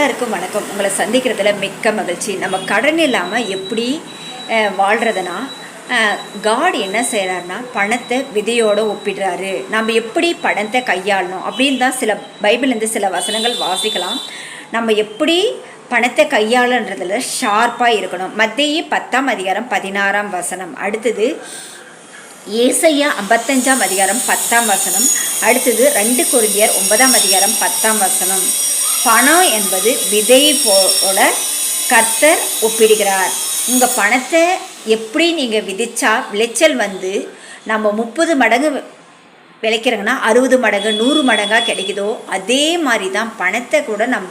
எல்லாருக்கும் வணக்கம். உங்களை சந்திக்கிறதுல மிக்க மகிழ்ச்சி. நம்ம கடன் இல்லாமல் எப்படி வாழ்கிறதுனா, காட் என்ன செய்கிறாருன்னா பணத்தை விதையோடு ஒப்பிடுறாரு. நம்ம எப்படி பணத்தை கையாளணும் அப்படின்னு தான் பைபிள்லேருந்து சில வசனங்கள் வாசிக்கலாம். நம்ம எப்படி பணத்தை கையாளுன்றதில் ஷார்ப்பாக இருக்கணும். மத்தேயு 10:16 அடுத்தது ஏசாயா 55:10 அடுத்தது 2 கொரிந்தியர் 9:10 பணம் என்பது விதை போல கர்த்தர் ஒப்பிடுகிறார். உங்கள் பணத்தை எப்படி நீங்கள் விதைச்சா விளைச்சல் நம்ம 30 மடங்கு விளைக்கிறோங்கன்னா 60 மடங்கு 100 மடங்காக கிடைக்குதோ அதே மாதிரி தான் பணத்தை கூட நம்ம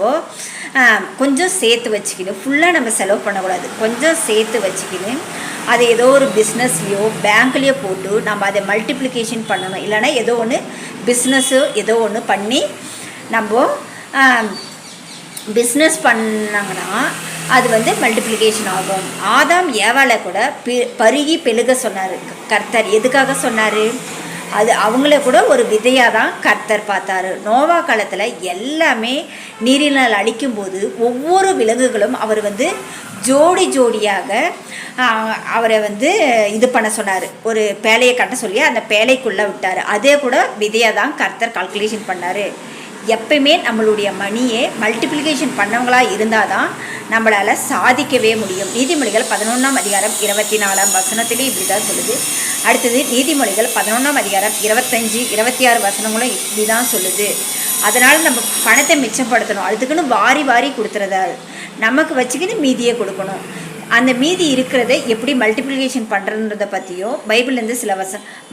கொஞ்சம் சேர்த்து வச்சுக்கணும். ஃபுல்லாக நம்ம செலவு பண்ணக்கூடாது. கொஞ்சம் சேர்த்து வச்சுக்கணும். அதை ஏதோ ஒரு பிஸ்னஸ்லேயோ பேங்க்லேயோ போட்டு நம்ம அதை மல்டிப்ளிகேஷன் பண்ணணும். இல்லைனா ஏதோ ஒன்று பிஸ்னஸோ ஏதோ ஒன்று பண்ணி நம்ம பிஸ்னஸ் பண்ணாங்கன்னா அது மல்டிப்ளிகேஷன் ஆகும். ஆதாம் ஏவாளை கூட பருகி பெருக சொன்னார் கர்த்தர். எதுக்காக சொன்னார்? அது அவங்கள கூட ஒரு விதையாக தான் கர்த்தர் பார்த்தாரு. நோவா காலத்தில் எல்லாமே நீரினால் அடிக்கும்போது ஒவ்வொரு விலங்குகளும் அவர் ஜோடி ஜோடியாக அவரை இது பண்ண சொன்னார். ஒரு பேழையை கட்ட சொல்லி அந்த பேழைக்குள்ளே விட்டார். அதே கூட விதையாக தான் கர்த்தர் கால்குலேஷன் பண்ணார். எப்பயுமே நம்மளுடைய மணியை மல்டிப்ளிகேஷன் பண்ணவங்களாக இருந்தால் தான் நம்மளால் சாதிக்கவே முடியும். நீதிமொழிகள் 11:24 இப்படி தான் சொல்லுது. அடுத்தது நீதிமொழிகள் 11:25, 26 இப்படி தான் சொல்லுது. அதனால் நம்ம பணத்தை மிச்சப்படுத்தணும். அதுக்குன்னு வாரி வாரி கொடுத்துறதா நமக்கு வச்சுக்கின்னு மீதியை கொடுக்கணும். அந்த மீதி இருக்கிறத எப்படி மல்டிப்ளிகேஷன் பண்ணுறன்றதை பற்றியும் பைபிள்லேருந்து சில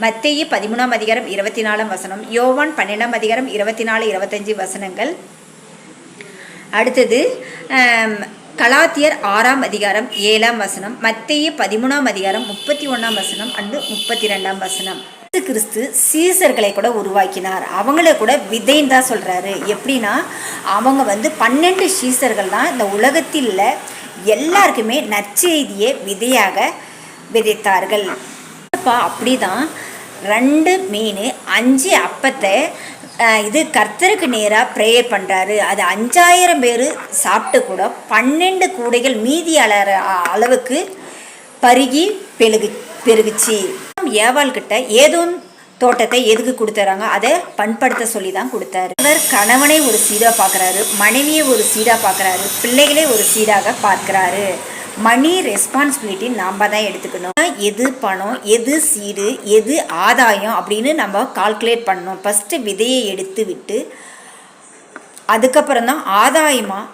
மத்தேயு 13:24 யோவான் 12:24-25 அடுத்தது கலாத்தியர் 6:7 மத்தேயு 13:31 அண்டு 32 கிறிஸ்து சீசர்களை கூட உருவாக்கினார். அவங்கள கூட விதைன்னு தான் சொல்கிறாரு. எப்படின்னா அவங்க 12 சீசர்கள் தான் இந்த உலகத்தில் எல்லாருக்குமே நற்செய்தியை விதையாக விதைத்தார்கள். அப்படி தான் 2 மீன் 5 அப்பத்தை இது கர்த்தருக்கு நேராக ப்ரேயர் பண்ணுறாரு. அது 5000 பேர் சாப்பிட்டு கூட 12 கூடைகள் மீதி அளவுக்கு பருகி பெருகுச்சு. ஏவாள்கிட்ட ஏதோ தோட்டத்தை எதுக்கு கொடுத்துறாங்க? அதை பண்படுத்த சொல்லி தான் கொடுத்தாரு. அவர் கணவனை ஒரு சீடாக பார்க்குறாரு, மனைவியை ஒரு சீடாக பார்க்குறாரு, பிள்ளைகளே ஒரு சீடாக பார்க்குறாரு. மணி ரெஸ்பான்சிபிலிட்டி நாம் தான் எடுத்துக்கணும். எது பணம், எது சீடு, எது ஆதாயம் அப்படின்னு நம்ம கால்குலேட் பண்ணணும். ஃபஸ்ட்டு விதையை எடுத்து விட்டு அதுக்கப்புறம் தான் ஆதாயமாக